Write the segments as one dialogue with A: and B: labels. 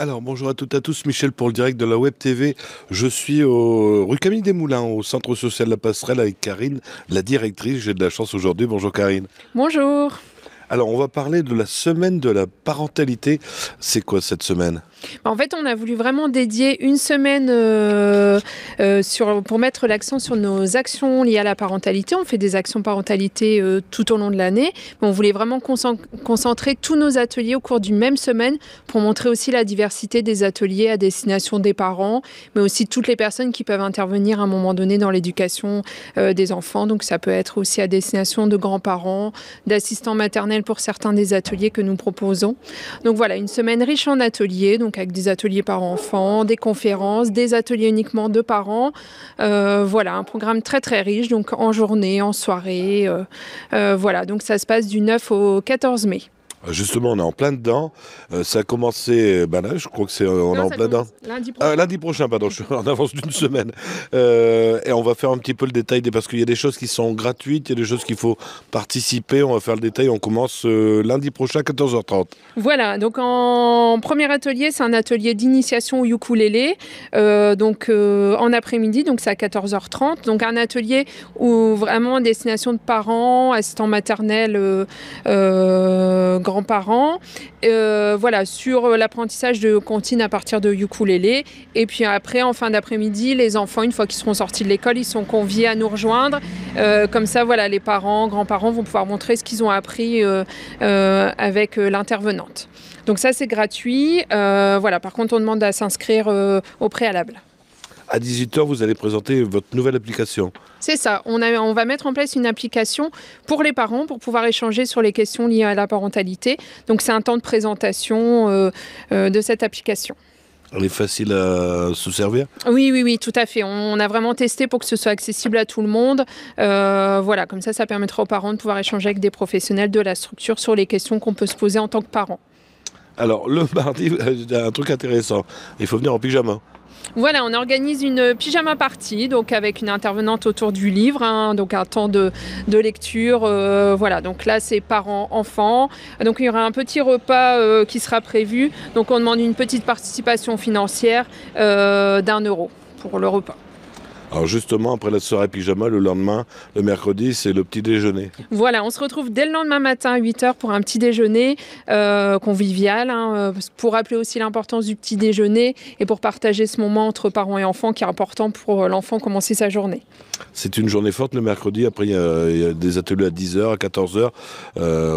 A: Alors, bonjour à toutes et à tous, Michel pour le direct de la Web TV. Je suis au rue Camille Desmoulins, au centre social La Passerelle avec Karine, la directrice. J'ai de la chance aujourd'hui. Bonjour Karine.
B: Bonjour.
A: Alors, on va parler de la semaine de la parentalité. C'est quoi cette semaine?
B: En fait, on a voulu vraiment dédier une semaine pour mettre l'accent sur nos actions liées à la parentalité. On fait des actions parentalité tout au long de l'année, mais on voulait vraiment concentrer tous nos ateliers au cours d'une même semaine pour montrer aussi la diversité des ateliers à destination des parents, mais aussi toutes les personnes qui peuvent intervenir à un moment donné dans l'éducation des enfants. Donc ça peut être aussi à destination de grands-parents, d'assistants maternels pour certains des ateliers que nous proposons. Donc voilà, une semaine riche en ateliers, donc avec des ateliers parents-enfants, des conférences, des ateliers uniquement de parents. Voilà, un programme très très riche, donc en journée, en soirée. Voilà, donc ça se passe du 9 au 14 mai.
A: Justement, on est en plein dedans. Ça a commencé, ben là, je crois que on est
B: Non,
A: en
B: ça
A: plein dedans.
B: commence lundi prochain.
A: Lundi prochain, pardon, je suis en avance d'une semaine. Et on va faire un petit peu le détail, parce qu'il y a des choses qui sont gratuites, il y a des choses qu'il faut participer. On va faire le détail, on commence lundi prochain à 14h30.
B: Voilà, donc en premier atelier, c'est un atelier d'initiation au ukulélé, en après-midi, donc c'est à 14h30. Donc un atelier où vraiment à destination de parents, assistants maternels, grands-parents, voilà, sur l'apprentissage de comptines à partir de ukulélé. Et puis après, en fin d'après-midi, les enfants, une fois qu'ils seront sortis de l'école, ils sont conviés à nous rejoindre. Comme ça, voilà, les parents, grands-parents vont pouvoir montrer ce qu'ils ont appris avec l'intervenante. Donc ça, c'est gratuit. Voilà, par contre, on demande à s'inscrire au préalable.
A: À 18h, vous allez présenter votre nouvelle application.
B: C'est ça, on va mettre en place une application pour les parents pour pouvoir échanger sur les questions liées à la parentalité. Donc c'est un temps de présentation de cette application.
A: Elle est facile à se servir?
B: Oui, tout à fait. On a vraiment testé pour que ce soit accessible à tout le monde. Voilà, comme ça permettra aux parents de pouvoir échanger avec des professionnels de la structure sur les questions qu'on peut se poser en tant que parent.
A: Alors, le mardi, il y a un truc intéressant. Il faut venir en pyjama.
B: Voilà, on organise une pyjama party, donc avec une intervenante autour du livre, hein, donc un temps de lecture. Voilà, donc là c'est parents-enfants. Donc il y aura un petit repas qui sera prévu. Donc on demande une petite participation financière d'1 € pour le repas.
A: Alors justement, après la soirée pyjama, le lendemain, le mercredi, c'est le petit déjeuner.
B: Voilà, on se retrouve dès le lendemain matin à 8h pour un petit déjeuner convivial, hein, pour rappeler aussi l'importance du petit déjeuner et pour partager ce moment entre parents et enfants qui est important pour l'enfant commencer sa journée.
A: C'est une journée forte le mercredi, après il y a des ateliers à 10h, à 14h.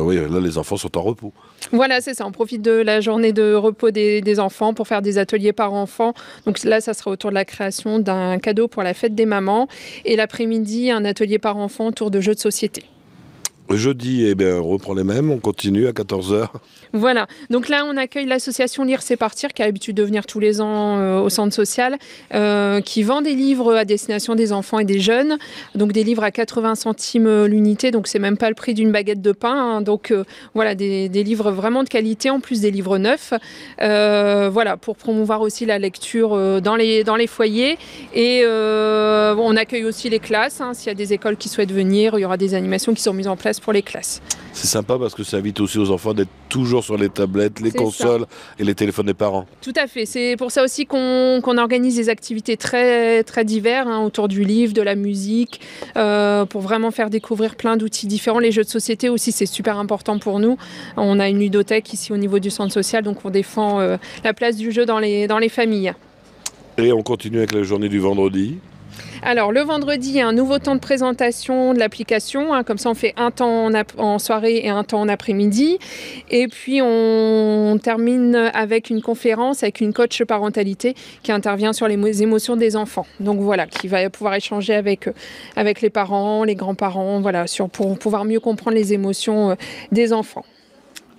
A: Oui, là les enfants sont en repos.
B: Voilà, c'est ça, on profite de la journée de repos des enfants pour faire des ateliers par enfant. Donc là, ça sera autour de la création d'un cadeau pour la fête des mamans. Et l'après-midi, un atelier par enfant autour de jeux de société.
A: Jeudi, eh bien, on reprend les mêmes, on continue à 14h.
B: Voilà, donc là on accueille l'association Lire c'est partir qui a l'habitude de venir tous les ans au centre social, qui vend des livres à destination des enfants et des jeunes, donc des livres à 80 centimes l'unité, donc c'est même pas le prix d'une baguette de pain, hein. Donc voilà, des livres vraiment de qualité en plus des livres neufs, voilà, pour promouvoir aussi la lecture dans les foyers. Et on accueille aussi les classes, hein. S'il y a des écoles qui souhaitent venir, il y aura des animations qui sont mises en place pour les classes.
A: C'est sympa parce que ça invite aussi aux enfants d'être toujours sur les tablettes, les consoles et les téléphones des parents.
B: Tout à fait. C'est pour ça aussi qu'on organise des activités très, très diverses, hein, autour du livre, de la musique, pour vraiment faire découvrir plein d'outils différents. Les jeux de société aussi, c'est super important pour nous. On a une ludothèque ici au niveau du centre social, donc on défend la place du jeu dans les familles.
A: Et on continue avec la journée du vendredi.
B: Alors le vendredi, il y a un nouveau temps de présentation de l'application, hein, comme ça on fait un temps en soirée et un temps en après-midi. Et puis on termine avec une conférence avec une coach parentalité qui intervient sur les émotions des enfants. Donc voilà, qui va pouvoir échanger avec les parents, les grands-parents, voilà, pour pouvoir mieux comprendre les émotions des enfants.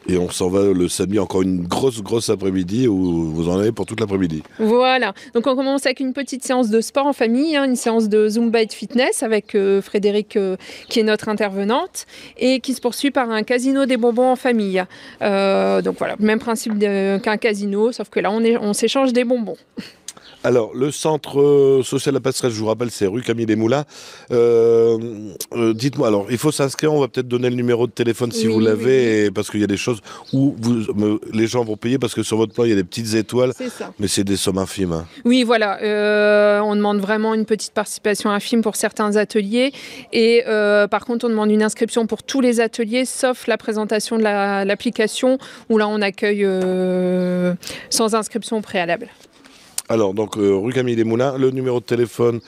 A: Et on s'en va le samedi, encore une grosse après-midi où vous en avez pour toute l'après-midi.
B: Voilà, donc on commence avec une petite séance de sport en famille, hein, une séance de Zumba et de fitness avec Frédéric qui est notre intervenante et qui se poursuit par un casino des bonbons en famille. Donc voilà, même principe qu'un casino, sauf que là on s'échange des bonbons.
A: Alors, le centre social La Passerelle, je vous rappelle, c'est rue Camille Desmoulins. Dites-moi, alors, il faut s'inscrire, on va peut-être donner le numéro de téléphone si vous l'avez, parce qu'il y a des choses où les gens vont payer, parce que sur votre plan, il y a des petites étoiles, mais c'est des sommes infimes. Hein.
B: Oui, voilà, on demande vraiment une petite participation infime pour certains ateliers, et par contre, on demande une inscription pour tous les ateliers, sauf la présentation de l'application, où là, on accueille sans inscription préalable.
A: Alors, donc, rue Camille Desmoulins, le numéro de téléphone,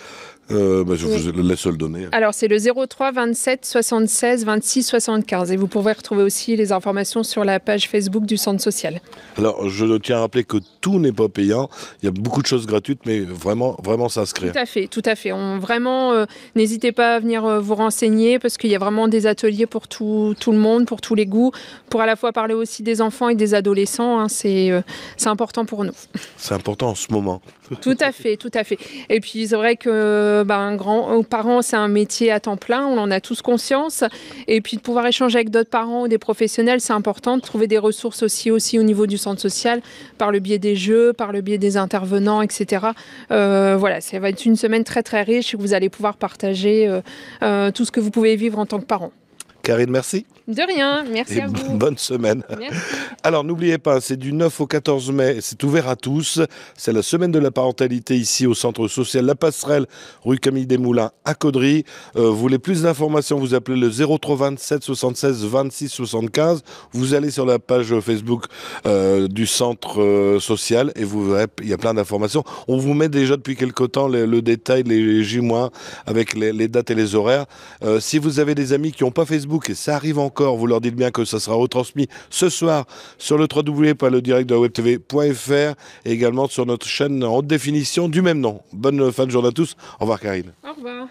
A: je vous laisse le donner.
B: Alors, c'est le 03 27 76 26 75. Et vous pourrez retrouver aussi les informations sur la page Facebook du centre social.
A: Alors, je tiens à rappeler que tout n'est pas payant. Il y a beaucoup de choses gratuites, mais vraiment s'inscrire.
B: Tout à fait, tout à fait. N'hésitez pas à venir vous renseigner, parce qu'il y a vraiment des ateliers pour tout le monde, pour tous les goûts, pour à la fois parler aussi des enfants et des adolescents. Hein, c'est important pour nous.
A: C'est important en ce moment.
B: Tout à fait, tout à fait. Et puis, c'est vrai que parents, c'est un métier à temps plein, on en a tous conscience. Et puis, de pouvoir échanger avec d'autres parents ou des professionnels, c'est important de trouver des ressources aussi au niveau du centre social, par le biais des jeux, par le biais des intervenants, etc. Voilà, ça va être une semaine très, très riche où vous allez pouvoir partager tout ce que vous pouvez vivre en tant que parent.
A: Karine, merci.
B: De rien, merci à vous.
A: Bonne semaine.
B: Merci.
A: Alors n'oubliez pas, c'est du 9 au 14 mai, c'est ouvert à tous. C'est la semaine de la parentalité ici au centre social La Passerelle, rue Camille Desmoulins à Caudry. Vous voulez plus d'informations, vous appelez le 03 27 76 26 75. Vous allez sur la page Facebook du centre social et vous verrez, il y a plein d'informations. On vous met déjà depuis quelque temps le détail, les J- avec les dates et les horaires. Si vous avez des amis qui n'ont pas Facebook, et ça arrive encore, vous leur dites bien que ça sera retransmis ce soir sur le www.ledirectdewebtv.fr et également sur notre chaîne en haute définition du même nom. Bonne fin de journée à tous. Au revoir Karine.
B: Au revoir.